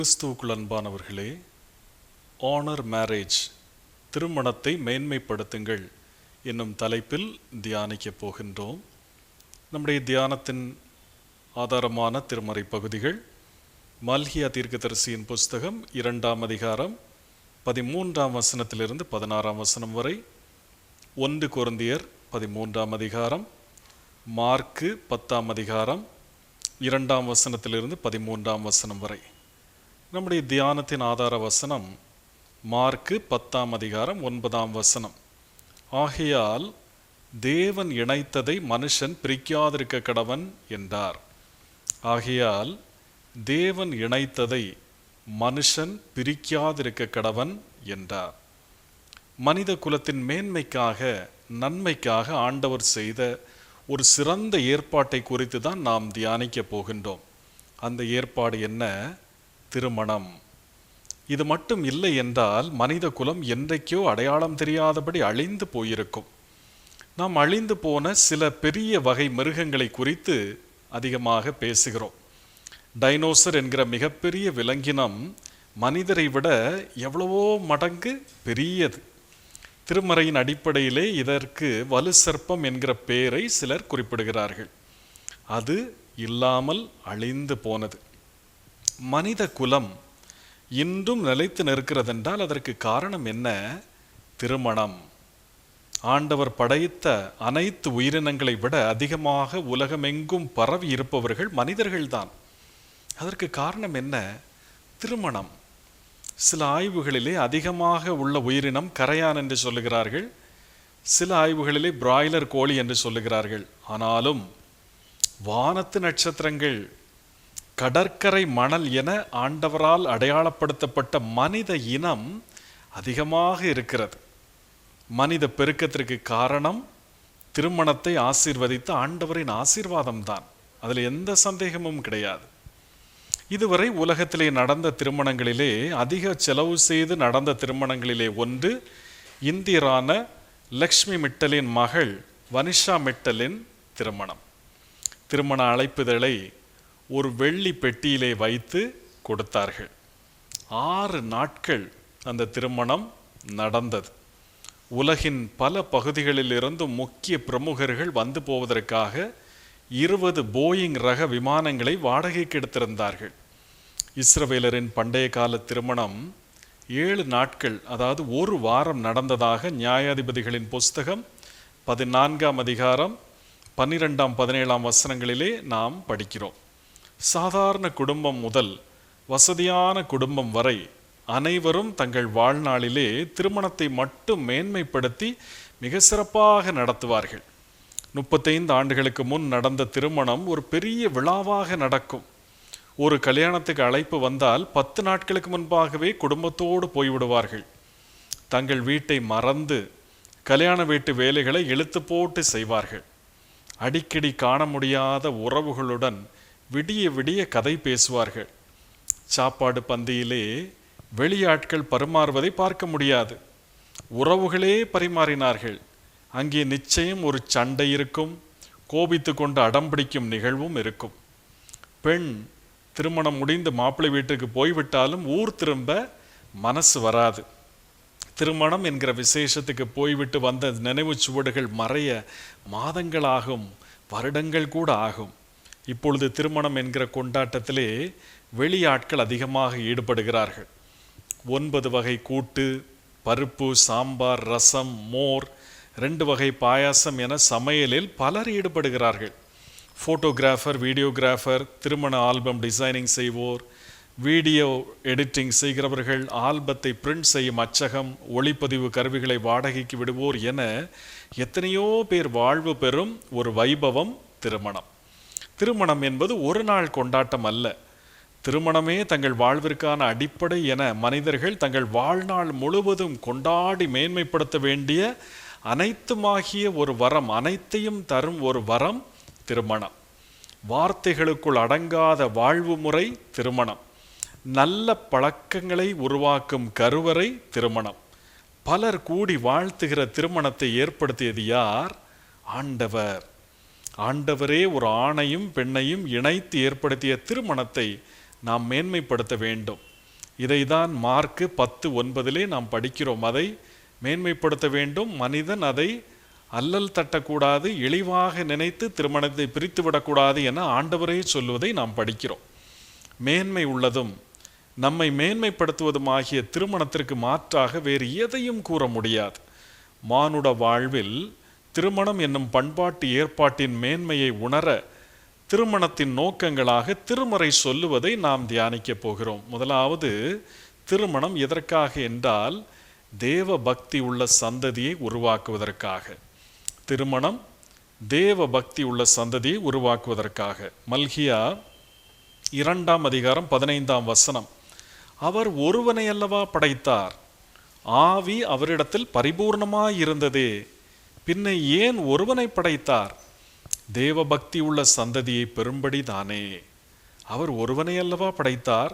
கிறிஸ்துவுக்குள் அன்பானவர்களே, honour marriage, திருமணத்தை மேன்மைப்படுத்துங்கள் என்னும் தலைப்பில் தியானிக்கப் போகின்றோம். நம்முடைய தியானத்தின் ஆதாரமான திருமறை பகுதிகள் மல்கியா தீர்க்கதரிசியின் புஸ்தகம் 2ஆம் அதிகாரம் 13ஆம் வசனத்திலிருந்து 16ஆம் வசனம் வரை, 1 கொரிந்தியர் 13ஆம் அதிகாரம், மார்க்கு 10ஆம் அதிகாரம் 2ஆம் வசனத்திலிருந்து 13ஆம் வசனம் வரை. நம்முடைய தியானத்தின் ஆதார வசனம் மார்க்கு 10ஆம் அதிகாரம் 9ஆம் வசனம். ஆகையால் தேவன் இணைத்ததை மனுஷன் பிரிக்காதிருக்க கடவன் என்றார். ஆகையால் தேவன் இணைத்ததை மனுஷன் பிரிக்காதிருக்க கடவன் என்றார். மனித குலத்தின் மேன்மைக்காக, நன்மைக்காக ஆண்டவர் செய்த ஒரு சிறந்த ஏற்பாட்டை குறித்து தான் நாம் தியானிக்க போகின்றோம். அந்த ஏற்பாடு என்ன? திருமணம். இது மட்டும் இல்லை என்றால் மனித குலம் என்றைக்கோ அடையாளம் தெரியாதபடி அழிந்து போயிருக்கும். நாம் அழிந்து போன சில பெரிய வகை மிருகங்களை குறித்து அதிகமாக பேசுகிறோம். டைனோசர் என்கிற மிகப்பெரிய விலங்கினம் மனிதரை விட எவ்வளவோ மடங்கு பெரியது. திருமறையின் அடிப்படையிலே இதற்கு வலு சர்ப்பம் என்கிற பெயரை சிலர் குறிப்பிடுகிறார்கள். அது இல்லாமல் அழிந்து போனது. மனித குலம் இன்றும் நிலைத்து நிற்கிறதென்றால் அதற்கு காரணம் என்ன? திருமணம். ஆண்டவர் படைத்த அனைத்து உயிரினங்களை விட அதிகமாக உலகமெங்கும் பரவி இருப்பவர்கள் மனிதர்கள்தான். அதற்கு காரணம் என்ன? திருமணம். சில ஆய்வுகளிலே அதிகமாக உள்ள உயிரினம் கரையான் என்று சொல்லுகிறார்கள். சில ஆய்வுகளிலே பிராய்லர் கோழி என்று சொல்லுகிறார்கள். ஆனாலும் வானத்து நட்சத்திரங்கள், கடற்கரை மணல் என ஆண்டவரால் அடையாளப்படுத்தப்பட்ட மனித இனம் அதிகமாக இருக்கிறது. மனித பெருக்கத்திற்கு காரணம் திருமணத்தை ஆசீர்வதித்த ஆண்டவரின் ஆசீர்வாதம்தான். அதில் எந்த சந்தேகமும் கிடையாது. இதுவரை உலகத்திலே நடந்த திருமணங்களிலே, அதிக செலவு செய்து நடந்த திருமணங்களிலே ஒன்று இந்தியரான லக்ஷ்மி மிட்டலின் மகள் வனிஷா மிட்டலின் திருமணம். திருமண அழைப்புதழை ஒரு வெள்ளி பெட்டியிலே வைத்து கொடுத்தார்கள். 6 நாட்கள் அந்த திருமணம் நடந்தது. உலகின் பல பகுதிகளில் இருந்து முக்கிய பிரமுகர்கள் வந்து போவதற்காக 20 போயிங் ரக விமானங்களை வாடகைக்கு எடுத்திருந்தார்கள். இஸ்ரவேலரின் பண்டைய கால திருமணம் 7 நாட்கள், அதாவது ஒரு வாரம் நடந்ததாக நியாயாதிபதிகளின் புஸ்தகம் 14ஆம் அதிகாரம் 12ஆம் 17ஆம் வசனங்களிலே நாம் படிக்கிறோம். சாதாரண குடும்பம் முதல் வசதியான குடும்பம் வரை அனைவரும் தங்கள் வாழ்நாளிலே திருமணத்தை மட்டும் மேன்மைப்படுத்தி மிக சிறப்பாக நடத்துவார்கள். 35 ஆண்டுகளுக்கு முன் நடந்த திருமணம் ஒரு பெரிய விழாவாக நடக்கும். ஒரு கல்யாணத்துக்கு அழைப்பு வந்தால் 10 நாட்களுக்கு முன்பாகவே குடும்பத்தோடு போய்விடுவார்கள். தங்கள் வீட்டை மறந்து கல்யாண வீட்டு வேலைகளை இழுத்து போட்டு செய்வார்கள். அடிக்கடி காண முடியாத உறவுகளுடன் விடிய விடிய கதை பேசுவார்கள். சாப்பாடு பந்தியிலே வெளியாட்கள் பரிமாறுவதை பார்க்க முடியாது. உறவுகளே பரிமாறினார்கள். அங்கே நிச்சயம் ஒரு சண்டை இருக்கும், கோபித்து கொண்டு அடம்பிடிக்கும் நிகழ்வும் இருக்கும். பெண் திருமணம் முடிந்து மாப்பிள்ளை வீட்டுக்கு போய்விட்டாலும் ஊர் திரும்ப மனசு வராது. திருமணம் என்கிற விசேஷத்துக்கு போய்விட்டு வந்த நினைவு சுவடுகள் மறைய மாதங்களாகும், வருடங்கள் கூட ஆகும். இப்பொழுது திருமணம் என்கிற கொண்டாட்டத்திலே வெளியாட்கள் அதிகமாக ஈடுபடுகிறார்கள். 9 வகை கூட்டு, பருப்பு, சாம்பார், ரசம், மோர், 2 வகை பாயாசம் என சமையலில் பலர் ஈடுபடுகிறார்கள். ஃபோட்டோகிராஃபர், வீடியோகிராஃபர், திருமண ஆல்பம் டிசைனிங் செய்வோர், வீடியோ எடிட்டிங் செய்கிறவர்கள், ஆல்பத்தை பிரிண்ட் செய்யும் அச்சகம், ஒளிப்பதிவு கருவிகளை வாடகைக்கு விடுவோர் என எத்தனையோ பேர் வாழ்வு பெறும் ஒரு வைபவம் திருமணம். திருமணம் என்பது ஒரு நாள் கொண்டாட்டம் அல்ல. திருமணமே தங்கள் வாழ்விற்கான அடிப்படை என மனிதர்கள் தங்கள் வாழ்நாள் முழுவதும் கொண்டாடி மேன்மைப்படுத்த வேண்டிய அனைத்துமாகிய ஒரு வரம், அனைத்தையும் தரும் ஒரு வரம் திருமணம். வார்த்தைகளுக்குள் அடங்காத வாழ்வு முறை திருமணம். நல்ல பழக்கங்களை உருவாக்கும் கருவறை திருமணம். பலர் கூடி வாழ்த்துகிற திருமணத்தை ஏற்படுத்தியது யார்? ஆண்டவர். ஆண்டவரே ஒரு ஆணையும் பெண்ணையும் இணைத்து ஏற்படுத்திய திருமணத்தை நாம் மேன்மைப்படுத்த வேண்டும். இதைதான் மார்க்கு 10:9 நாம் படிக்கிறோம். அதை மேன்மைப்படுத்த வேண்டும், மனிதன் அதை அல்லல் தட்டக்கூடாது, இழிவாக நினைத்து திருமணத்தை பிரித்து விடக்கூடாது என ஆண்டவரே சொல்வதை நாம் படிக்கிறோம். மேன்மை உள்ளதும் நம்மை மேன்மைப்படுத்துவதுமாகிய திருமணத்திற்கு மாற்றாக வேறு எதையும் கூற முடியாது. மானுட வாழ்வில் திருமணம் என்னும் பண்பாட்டு ஏற்பாட்டின் மேன்மையை உணர திருமணத்தின் நோக்கங்களாக திருமறை சொல்லுவதை நாம் தியானிக்க போகிறோம். முதலாவது, திருமணம் எதற்காக என்றால் தேவ பக்தி உள்ள சந்ததியை உருவாக்குவதற்காக. திருமணம் தேவ பக்தி உள்ள சந்ததியை உருவாக்குவதற்காக. மல்கியா 2:15 அவர் ஒருவனை அல்லவா படைத்தார், ஆவி அவரிடத்தில் பரிபூர்ணமாயிருந்ததே, பின்ன ஏன் ஒருவனை படைத்தார்? தேவ பக்தி உள்ள சந்ததியை பெரும்படி தானே. அவர் ஒருவனை அல்லவா படைத்தார்,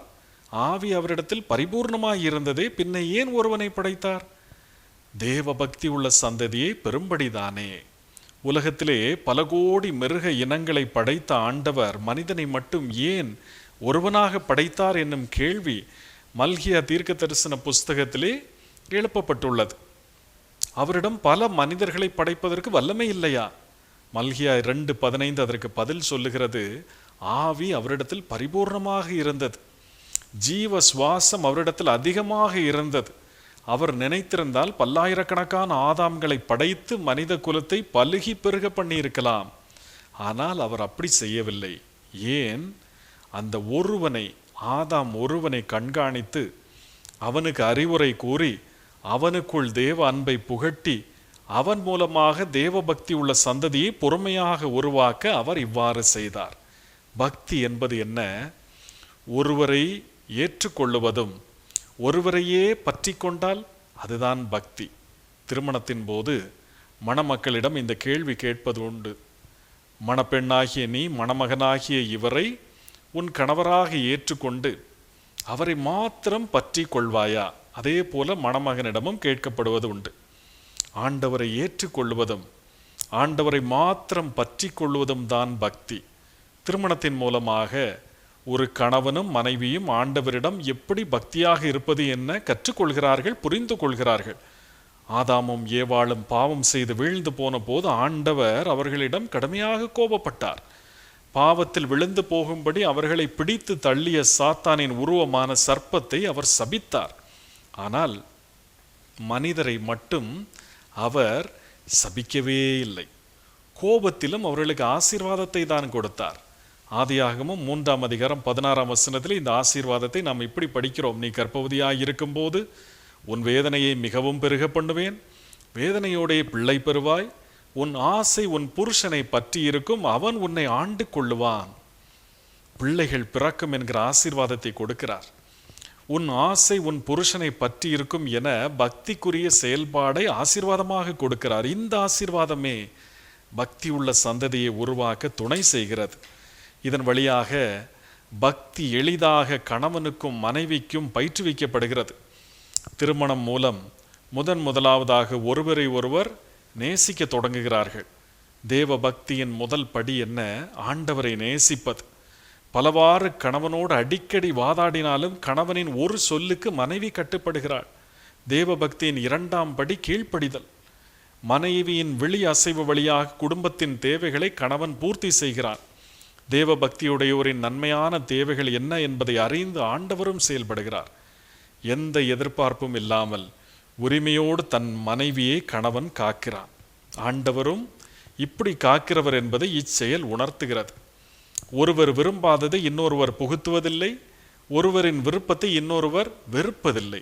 ஆவி அவரிடத்தில் பரிபூர்ணமாயிருந்ததே, பின்ன ஏன் ஒருவனை படைத்தார்? தேவ பக்தி உள்ள சந்ததியை பெரும்படி தானே. உலகத்திலே பல கோடி மிருக இனங்களை படைத்த ஆண்டவர் மனிதனை மட்டும் ஏன் ஒருவனாக படைத்தார் என்னும் கேள்வி மல்கியா தீர்க்க தரிசன புஸ்தகத்திலே எழுப்பப்பட்டுள்ளது. அவரிடம் பல மனிதர்களை படைப்பதற்கு வல்லமை இல்லையா? மல்கியா 2:15 அதற்கு பதில் சொல்லுகிறது, ஆவி அவரிடத்தில் பரிபூர்ணமாக இருந்தது, ஜீவ சுவாசம் அவரிடத்தில் அதிகமாக இருந்தது. அவர் நினைத்திருந்தால் பல்லாயிரக்கணக்கான ஆதாம்களை படைத்து மனித குலத்தை பலுகி பெருக பண்ணியிருக்கலாம். ஆனால் அவர் அப்படி செய்யவில்லை. ஏன்? அந்த ஆதாம் ஒருவனை கண்காணித்து அவனுக்கு அறிவுரை கூறி அவனுக்குள் தேவ அன்பை புகட்டி அவன் மூலமாக தேவ பக்தி உள்ள சந்ததியை பொறுமையாக உருவாக்க அவர் இவ்வாறு செய்தார். பக்தி என்பது என்ன? ஒருவரை ஏற்றுக்கொள்ளுவதும் ஒருவரையே பற்றி கொண்டால் அதுதான் பக்தி. திருமணத்தின் போது மணமக்களிடம் இந்த கேள்வி கேட்பது உண்டு. மணப்பெண்ணாகிய நீ மணமகனாகிய இவரை உன் கணவராக ஏற்றுக்கொண்டு அவரை மாத்திரம் பற்றி கொள்வாயா? அதே போல மணமகனிடமும் கேட்கப்படுவது உண்டு. ஆண்டவரை ஏற்றுக்கொள்வதும் ஆண்டவரை மாத்திரம் பற்றி கொள்வதும் தான் பக்தி. திருமணத்தின் மூலமாக ஒரு கணவனும் மனைவியும் ஆண்டவரிடம் எப்படி பக்தியாக இருப்பது என்ன கற்றுக்கொள்கிறார்கள், புரிந்து கொள்கிறார்கள். ஆதாமும் ஏவாளும் பாவம் செய்து வீழ்ந்து போன போது ஆண்டவர் அவர்களிடம் கடுமையாக கோபப்பட்டார். பாவத்தில் விழுந்து போகும்படி அவர்களை பிடித்து தள்ளிய சாத்தானின் உருவமான சர்ப்பத்தை அவர் சபித்தார். ஆனால் மனிதரை மட்டும் அவர் சபிக்கவே இல்லை. கோபத்திலும் அவர்களுக்கு ஆசீர்வாதத்தை தான் கொடுத்தார். ஆதியாகமம் 3:16 இந்த ஆசீர்வாதத்தை நாம் இப்படி படிக்கிறோம். நீ கர்ப்பவதியாய் இருக்கும்போது உன் வேதனையை மிகவும் பெருக பண்ணுவேன், வேதனையோடைய பிள்ளை பெறுவாய், உன் ஆசை உன் புருஷனை பற்றி இருக்கும், அவன் உன்னை ஆண்டு கொள்ளுவான். பிள்ளைகள் பிறக்கும் என்கிற ஆசீர்வாதத்தை கொடுக்கிறார். உன் ஆசை உன் புருஷனை பற்றி இருக்கும் என பக்திக்குரிய செயல்பாடை ஆசீர்வாதமாக கொடுக்கிறார். இந்த ஆசீர்வாதமே பக்தி உள்ள சந்ததியை உருவாக்க துணை செய்கிறது. இதன் வழியாக பக்தி எளிதாக கணவனுக்கும் மனைவிக்கும் பயிற்றுவிக்கப்படுகிறது. திருமணம் மூலம் முதலாவதாக ஒருவரை ஒருவர் நேசிக்க தொடங்குகிறார்கள். தேவ பக்தியின் முதல் படி என்ன? ஆண்டவரை நேசிப்பது. பலவாறு கணவனோடு அடிக்கடி வாதாடினாலும் கணவனின் ஒரு சொல்லுக்கு மனைவி கட்டுப்படுகிறாள். தேவ பக்தியின் 2ஆம் படி கீழ்ப்படிதல். மனைவியின் விழி அசைவு வழியாக குடும்பத்தின் தேவைகளை கணவன் பூர்த்தி செய்கிறான். தேவ பக்தியுடையோரின் நன்மையான தேவைகள் என்ன என்பதை அறிந்து ஆண்டவரும் செயல்படுகிறார். எந்த எதிர்பார்ப்பும் இல்லாமல் உரிமையோடு தன் மனைவியை கணவன் காக்கிறான். ஆண்டவரும் இப்படி காக்கிறவர் என்பதை இச்செயல் உணர்த்துகிறது. ஒருவர் விரும்பாததை இன்னொருவர் புகுத்துவதில்லை, ஒருவரின் விருப்பத்தை இன்னொருவர் வெறுப்பதில்லை.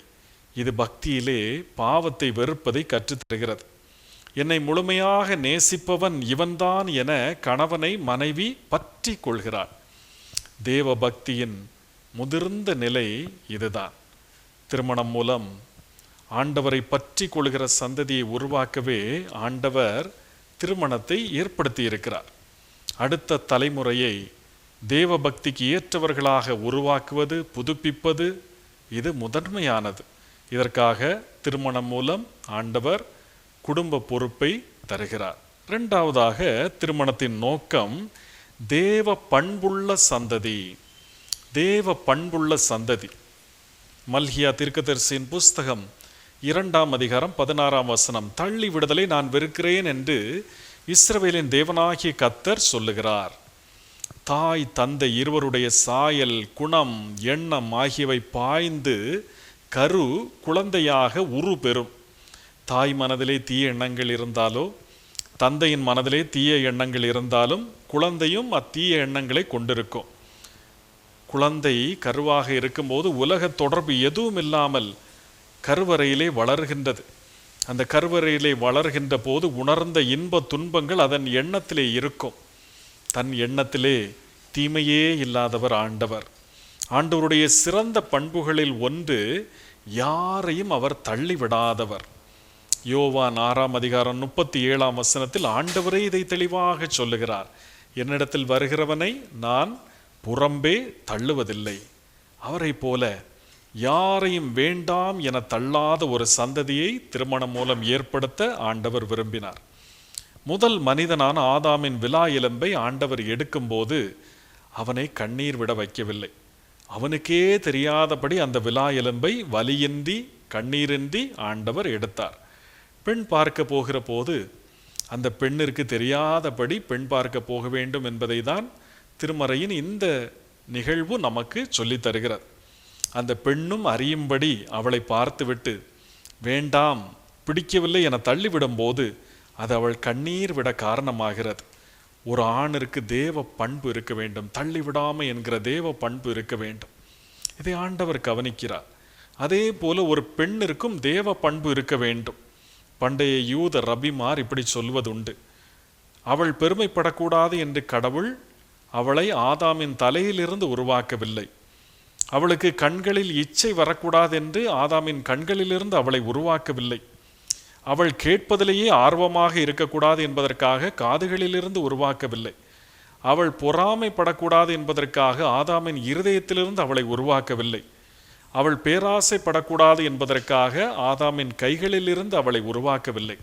இது பக்தியிலே பாவத்தை வெறுப்பதை கற்றுத்தருகிறது. என்னை முழுமையாக நேசிப்பவன் இவன்தான் என கணவனை மனைவி பற்றி கொள்கிறார். தேவ பக்தியின் முதிர்ந்த நிலை இதுதான். திருமணம் மூலம் ஆண்டவரை பற்றி கொள்கிற சந்ததியை உருவாக்கவே ஆண்டவர் திருமணத்தை ஏற்படுத்தி இருக்கிறார். அடுத்த தலைமுறையை தேவ பக்திக்கு ஏற்றவர்களாக உருவாக்குவது, புதுப்பிப்பது இது முதன்மையானது. இதற்காக திருமணம் மூலம் ஆண்டவர் குடும்ப பொறுப்பை தருகிறார். இரண்டாவதாக திருமணத்தின் நோக்கம் தேவ பண்புள்ள சந்ததி. தேவ பண்புள்ள சந்ததி. மல்கியா தீர்க்கதரிசியின் புஸ்தகம் 2ஆம் அதிகாரம் 16ஆம் வசனம். தள்ளி விடுதலை நான் வெறுக்கிறேன் என்று இஸ்ரவேலின் தேவனாகிய கர்த்தர் சொல்லுகிறார். தாய் தந்தை இருவருடைய சாயல், குணம், எண்ணம் ஆகியவை பாய்ந்து கரு குழந்தையாக உரு பெறும். தாய் மனதிலே தீய எண்ணங்கள் இருந்தாலோ, தந்தையின் மனதிலே தீய எண்ணங்கள் இருந்தாலும் குழந்தையும் அத்தீய எண்ணங்களை கொண்டிருக்கும். குழந்தை கருவாக இருக்கும்போது உலக தொடர்பு எதுவும் இல்லாமல் கருவறையிலே வளர்கின்றது. அந்த கருவறையிலே வளர்கின்ற போது உணர்ந்த இன்ப துன்பங்கள் அதன் எண்ணத்திலே இருக்கும். தன் எண்ணத்திலே தீமையே இல்லாதவர் ஆண்டவர். ஆண்டவருடைய சிறந்த பண்புகளில் ஒன்று, யாரையும் அவர் தள்ளிவிடாதவர். யோவான் 6ஆம் அதிகாரம் 37ஆம் வசனத்தில் ஆண்டவரே இதை தெளிவாக சொல்லுகிறார். என்னிடத்தில் வருகிறவனை நான் புறம்பே தள்ளுவதில்லை. அவரை போல யாரையும் வேண்டாம் என தள்ளாத ஒரு சந்ததியை திருமணம் மூலம் ஏற்படுத்த ஆண்டவர் விரும்பினார். முதல் மனிதனான ஆதாமின் விலா எலும்பை ஆண்டவர் எடுக்கும்போது அவனை கண்ணீர் விட வைக்கவில்லை. அவனுக்கே தெரியாதபடி அந்த விலா எலும்பை வலியின்றி கண்ணீரின்றி ஆண்டவர் எடுத்தார். பெண் பார்க்க போகிற போது அந்த பெண்ணிற்கு தெரியாதபடி பெண் பார்க்க போக வேண்டும் என்பதை தான் திருமறையின் இந்த நிகழ்வு நமக்கு சொல்லித் தருகிறது. அந்த பெண்ணும் அறியும்படி அவளை பார்த்துவிட்டு வேண்டாம், பிடிக்கவில்லை என தள்ளிவிடும் போது அது அவள் கண்ணீர் விட காரணமாகிறது. ஒரு ஆணிற்கு தேவ பண்பு இருக்க வேண்டும், தள்ளிவிடாமை என்கிற தேவ பண்பு இருக்க வேண்டும். இதை ஆண்டவர் கவனிக்கிறார். அதே போல ஒரு பெண்ணிற்கும் தேவ பண்பு இருக்க வேண்டும். பண்டைய யூத ரபிமார் இப்படி சொல்வதுண்டு. அவள் பெருமைப்படக்கூடாது என்று கடவுள் அவளை ஆதாமின் தலையிலிருந்து உருவாக்கவில்லை. அவளுக்கு கண்களில் இச்சை வரக்கூடாது என்று ஆதாமின் கண்களிலிருந்து அவளை உருவாக்கவில்லை. அவள் கேட்பதிலேயே ஆர்வமாக இருக்கக்கூடாது என்பதற்காக காதுகளிலிருந்து உருவாக்கவில்லை. அவள் பொறாமைப்படக்கூடாது என்பதற்காக ஆதாமின் இருதயத்திலிருந்து அவளை உருவாக்கவில்லை. அவள் பேராசைப்படக்கூடாது என்பதற்காக ஆதாமின் கைகளிலிருந்து அவளை உருவாக்கவில்லை.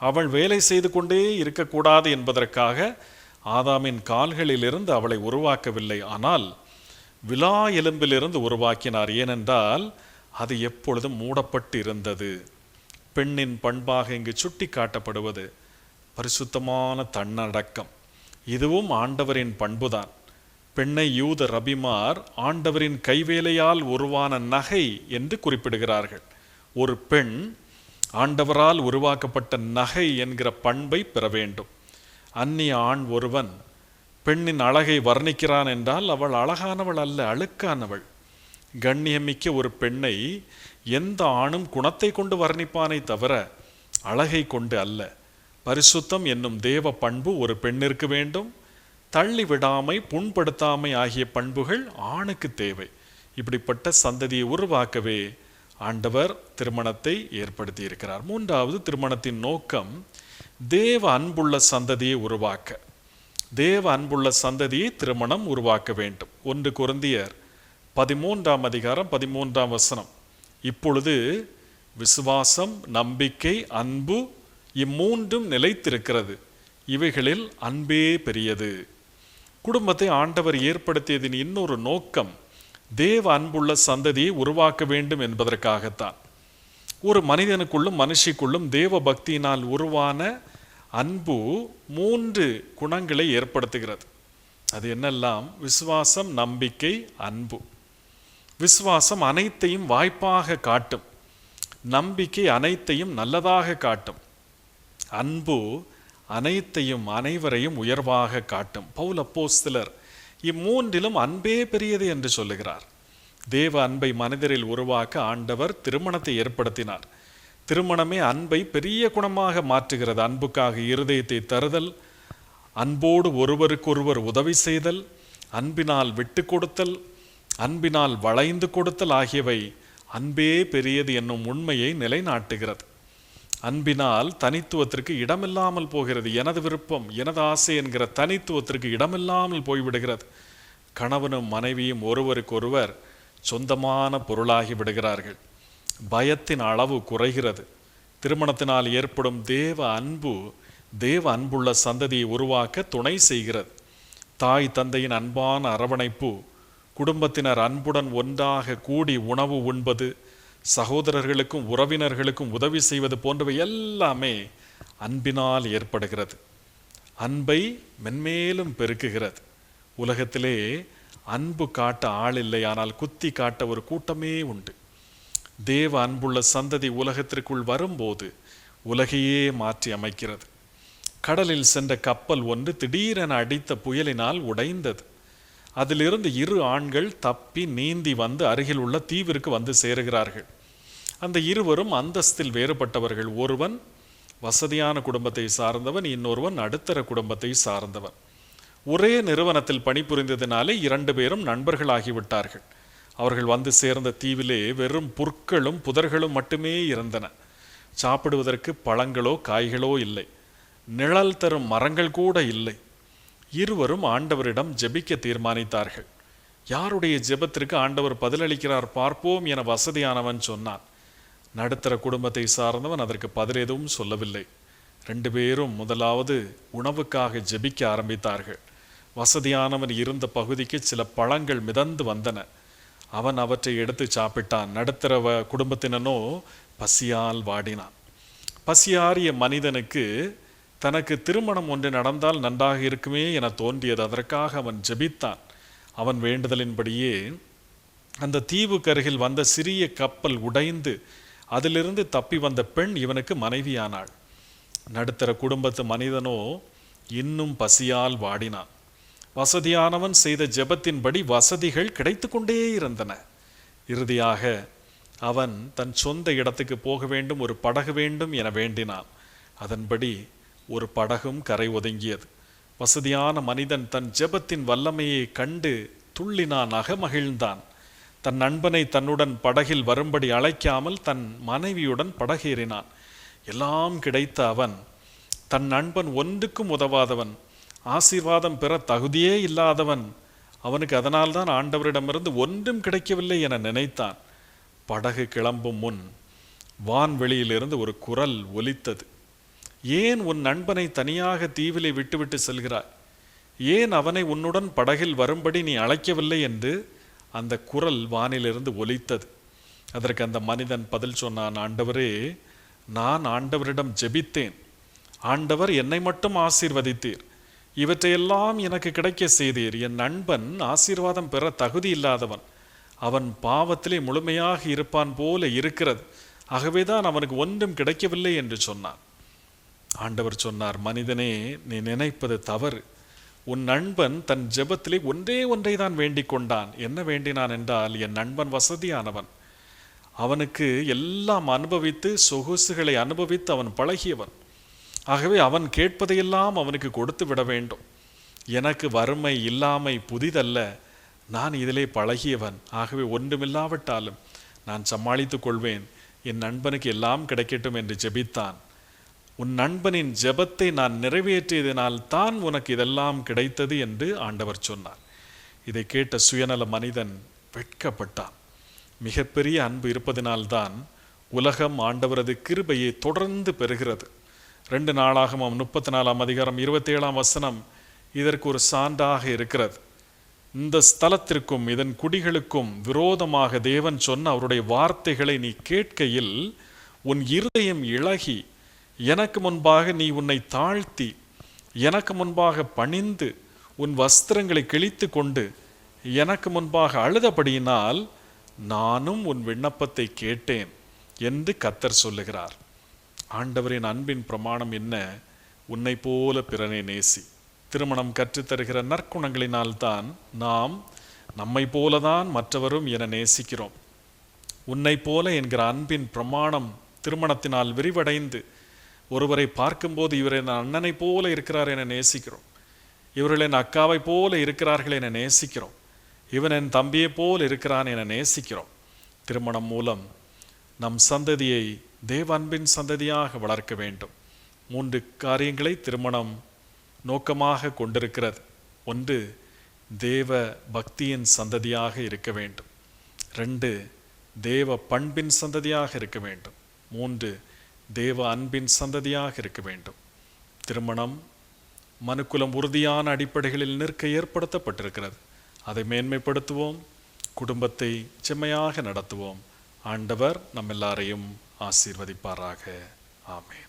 அவள் வேலை செய்து கொண்டே இருக்கக்கூடாது என்பதற்காக ஆதாமின் கால்களிலிருந்து அவளை உருவாக்கவில்லை. ஆனால் விலா எலும்பிலிருந்து உருவாக்கினார். ஏனென்றால் அது எப்பொழுதும் மூடப்பட்டு இருந்தது. பெண்ணின் பண்பாக இங்கு சுட்டி காட்டப்படுவது பரிசுத்தமான தன்னடக்கம். இதுவும் ஆண்டவரின் பண்புதான். பெண்ணை யூத ரபிமார் ஆண்டவரின் கைவேலையால் உருவான நகை என்று குறிப்பிடுகிறார்கள். ஒரு பெண் ஆண்டவரால் உருவாக்கப்பட்ட நகை என்கிற பண்பை பெற வேண்டும். அந்நிய ஆண் ஒருவன் பெண்ணின் அழகை வர்ணிக்கிறான் என்றால் அவள் அழகானவள் அல்ல, அழுக்கானவள். கண்ணியமிக்க ஒரு பெண்ணை எந்த ஆணும் குணத்தை கொண்டு வர்ணிப்பானை தவிர அழகை கொண்டு அல்ல. பரிசுத்தம் என்னும் தேவ பண்பு ஒரு பெண்ணிற்கு வேண்டும். தள்ளி விடாமை, புண்படுத்தாமை ஆகிய பண்புகள் ஆணுக்கு தேவை. இப்படிப்பட்ட சந்ததியை உருவாக்கவே ஆண்டவர் திருமணத்தை ஏற்படுத்தி இருக்கிறார். மூன்றாவது, திருமணத்தின் நோக்கம் தேவ அன்புள்ள சந்ததியை உருவாக்க. தேவ அன்புள்ள சந்ததியை திருமணம் உருவாக்க வேண்டும். 1 கொரிந்தியர் 13ஆம் அதிகாரம் 13ஆம் வசனம். இப்பொழுது விசுவாசம், நம்பிக்கை, அன்பு இம்மூன்றும் நிலைத்திருக்கிறது. இவைகளில் அன்பே பெரியது. குடும்பத்தை ஆண்டவர் ஏற்படுத்தியதின் இன்னொரு நோக்கம் தேவ அன்புள்ள சந்ததியை உருவாக்க வேண்டும் என்பதற்காகத்தான். ஒரு மனிதனுக்குள்ளும் மனுஷிக்குள்ளும் தேவ பக்தியினால் உருவான அன்பு 3 குணங்களை ஏற்படுத்துகிறது. அது என்னெல்லாம்? விசுவாசம், நம்பிக்கை, அன்பு. விசுவாசம் அனைத்தையும் வாய்ப்பாக காட்டும். நம்பிக்கை அனைத்தையும் நல்லதாக காட்டும். அன்பு அனைத்தையும் அனைவரையும் உயர்வாக காட்டும். பவுல் அப்போஸ்தலர் இம்மூன்றிலும் அன்பே பெரியது என்று சொல்லுகிறார். தேவ அன்பை மனிதரில் உருவாக்க ஆண்டவர் திருமணத்தை ஏற்படுத்தினார். திருமணமே அன்பை பெரிய குணமாக மாற்றுகிறது. அன்புக்காக இருதயத்தை தருதல், அன்போடு ஒருவருக்கொருவர் உதவி செய்தல், அன்பினால் விட்டு கொடுத்தல், அன்பினால் வளைந்து கொடுத்தல் ஆகியவை அன்பே பெரியது என்னும் உண்மையை நிலைநாட்டுகிறது. அன்பினால் தனித்துவத்திற்கு இடமில்லாமல் போகிறது. எனது விருப்பம், எனது ஆசை என்கிற தனித்துவத்திற்கு இடமில்லாமல் போய்விடுகிறது. கணவனும் மனைவியும் ஒருவருக்கொருவர் சொந்தமான பொருளாகி விடுகிறார்கள். பயத்தின் அளவு குறைகிறது. திருமணத்தினால் ஏற்படும் தேவ அன்பு தேவ அன்புள்ள சந்ததியை உருவாக்க துணை செய்கிறது. தாய் தந்தையின் அன்பான அரவணைப்பு குடும்பத்தினர் அன்புடன் ஒன்றாக கூடி உணவு உண்பது, சகோதரர்களுக்கும் உறவினர்களுக்கும் உதவி செய்வது போன்றவை எல்லாமே அன்பினால் ஏற்படுகிறது. அன்பை மென்மேலும் பெருக்குகிறது. உலகத்திலே அன்பு காட்ட ஆள் இல்லை, ஆனால் குத்தி காட்ட ஒரு கூட்டமே உண்டு. தேவ அன்புள்ள சந்ததி உலகத்திற்குள் வரும்போது உலகையே மாற்றி அமைக்கிறது. கடலில் சென்ற கப்பல் ஒன்று திடீரென அடித்த புயலினால் உடைந்தது. அதிலிருந்து 2 ஆண்கள் தப்பி நீந்தி வந்து அருகில் உள்ள தீவிற்கு வந்து சேருகிறார்கள். அந்த இருவரும் அந்தஸ்தில் வேறுபட்டவர்கள். ஒருவன் வசதியான குடும்பத்தை சார்ந்தவன், இன்னொருவன் நடுத்தர குடும்பத்தை சார்ந்தவன். ஒரே நிறுவனத்தில் பணிபுரிந்ததினாலே 2 பேரும் நண்பர்களாகிவிட்டார்கள். அவர்கள் வந்து சேர்ந்த தீவிலே வெறும் புற்களும் புதர்களும் மட்டுமே இருந்தன. சாப்பிடுவதற்கு பழங்களோ காய்களோ இல்லை. நிழல் தரும் மரங்கள் கூட இல்லை. இருவரும் ஆண்டவரிடம் ஜெபிக்க தீர்மானித்தார்கள். யாருடைய ஜெபத்திற்கு ஆண்டவர் பதிலளிக்கிறார் பார்ப்போம் என வசதியானவன் சொன்னான். நடுத்தர குடும்பத்தை சார்ந்தவன் அதற்கு பதில் எதுவும் சொல்லவில்லை. 2 பேரும் முதலாவது உணவுக்காக ஜெபிக்க ஆரம்பித்தார்கள். வசதியானவன் இருந்த பகுதிக்கு சில பழங்கள் மிதந்து வந்தன. அவன் அவற்றை எடுத்து சாப்பிட்டான். நடுத்தர குடும்பத்தினனோ பசியால் வாடினான். பசியாறிய மனிதனுக்கு தனக்கு திருமணம் ஒன்று நடந்தால் நன்றாக இருக்குமே என தோன்றியது. அதற்காக அவன் ஜெபித்தான். அவன் வேண்டுதலின்படியே அந்த தீவுக்கு அருகில் வந்த சிறிய கப்பல் உடைந்து அதிலிருந்து தப்பி வந்த பெண் இவனுக்கு மனைவியானாள். நடுத்தர குடும்பத்து மனிதனோ இன்னும் பசியால் வாடினான். வசதியானவன் செய்த ஜெபத்தின்படி வசதிகள் கிடைத்து கொண்டே இருந்தன. இறுதியாக அவன் தன் சொந்த இடத்துக்கு போக வேண்டும், ஒரு படகு வேண்டும் என வேண்டினான். அதன்படி ஒரு படகும் கரை ஒதுங்கியது. வசதியான மனிதன் தன் ஜெபத்தின் வல்லமையை கண்டு துள்ளினான், அகமகிழ்ந்தான். தன் நண்பனை தன்னுடன் படகில் வரும்படி அழைக்காமல் தன் மனைவியுடன் படகேறினான். எல்லாம் கிடைத்த அவன் தன் நண்பன் ஒன்றுக்கும் உதவாதவன், ஆசீர்வாதம் பெற தகுதியே இல்லாதவன், அவனுக்கு அதனால்தான் ஆண்டவரிடமிருந்து ஒன்றும் கிடைக்கவில்லை என நினைத்தான். படகு கிளம்பும் முன் வான்வெளியிலிருந்து ஒரு குரல் ஒலித்தது. ஏன் உன் நண்பனை தனியாக தீவிலே விட்டுவிட்டு செல்கிறாய்? ஏன் அவனை உன்னுடன் படகில் வரும்படி நீ அழைக்கவில்லை என்று அந்த குரல் வானிலிருந்து ஒலித்தது. அதற்கு அந்த மனிதன் பதில் சொன்னான், ஆண்டவரே, நான் ஆண்டவரிடம் ஜெபித்தேன். ஆண்டவர் என்னை மட்டும் ஆசீர்வதித்தீர். இவற்றையெல்லாம் எனக்கு கிடைக்க செய்தீர். என் நண்பன் ஆசீர்வாதம் பெற தகுதி இல்லாதவன். அவன் பாவத்திலே முழுமையாக இருப்பான் போல இருக்கிறது. ஆகவேதான் அவனுக்கு ஒன்றும் கிடைக்கவில்லை என்று சொன்னான். ஆண்டவர் சொன்னார், மனிதனே, நீ நினைப்பது தவறு. உன் நண்பன் தன் ஜெபத்திலே ஒன்றை தான் வேண்டிக் கொண்டான். என்ன வேண்டினான் என்றால், என் நண்பன் வசதியானவன், அவனுக்கு எல்லாம் அனுபவித்து சொகுசுகளை அனுபவித்து அவன் பழகியவன். ஆகவே அவன் கேட்பதையெல்லாம் அவனுக்கு கொடுத்து விட வேண்டும். எனக்கு வறுமை இல்லாமை புதிதல்ல, நான் இதிலே பழகியவன். ஆகவே ஒன்றுமில்லாவிட்டாலும் நான் சமாளித்துக் கொள்வேன். என் நண்பனுக்கு எல்லாம் கிடைக்கட்டும் என்று ஜெபித்தான். உன் நண்பனின் ஜெபத்தை நான் நிறைவேற்றியதனால் தான் உனக்கு இதெல்லாம் கிடைத்தது என்று ஆண்டவர் சொன்னார். இதை கேட்ட சுயநல மனிதன் வெட்கப்பட்டான். மிகப்பெரிய அன்பு இருப்பதினால்தான் உலகம் ஆண்டவரது கிருபையை தொடர்ந்து பெறுகிறது. 2 நாளாகமம் 34ஆம் அதிகாரம் 27ஆம் வசனம் இதற்கு ஒரு சான்றாக இருக்கிறது. இந்த ஸ்தலத்திற்கும் இதன் குடிகளுக்கும் விரோதமாக தேவன் சொன்ன அவருடைய வார்த்தைகளை நீ கேட்கையில் உன் இருதயம் இளகி, எனக்கு முன்பாக நீ உன்னை தாழ்த்தி, எனக்கு முன்பாக பணிந்து, உன் வஸ்திரங்களை கிழித்து கொண்டு எனக்கு முன்பாக அழுதபடியினால் நானும் உன் விண்ணப்பத்தை கேட்டேன் என்று கர்த்தர் சொல்லுகிறார். ஆண்டவரின் அன்பின் பிரமாணம் என்ன? உன்னை போல பிறனை நேசி. திருமணம் கற்றுத்தருகிற நற்குணங்களினால்தான் நாம் நம்மை போலதான் மற்றவரும் என நேசிக்கிறோம். உன்னை போல என்கிற அன்பின் பிரமாணம் திருமணத்தினால் விரிவடைந்து ஒருவரை பார்க்கும்போது இவர் என் அண்ணனை போல இருக்கிறார் என நேசிக்கிறோம். இவர்கள் என் அக்காவை போல இருக்கிறார்கள் என நேசிக்கிறோம். இவன் என் தம்பியை போல் இருக்கிறான் என நேசிக்கிறோம். திருமணம் மூலம் நம் சந்ததியை தேவ அன்பின் சந்ததியாக வளர்க்க வேண்டும். 3 காரியங்களை திருமணம் நோக்கமாக கொண்டிருக்கிறது. 1, தேவ பக்தியின் சந்ததியாக இருக்க வேண்டும். 2, தேவ பண்பின் சந்ததியாக இருக்க வேண்டும். 3, தேவ அன்பின் சந்ததியாக இருக்க வேண்டும். திருமணம் மனுக்குலம் உறுதியான அடிப்படைகளில் நிற்க ஏற்படுத்தப்பட்டிருக்கிறது. அதை மேன்மைப்படுத்துவோம். குடும்பத்தை செம்மையாக நடத்துவோம். ஆண்டவர் நம் எல்லாரையும் ஆசீர்வதிப்பாராக. ஆமென்.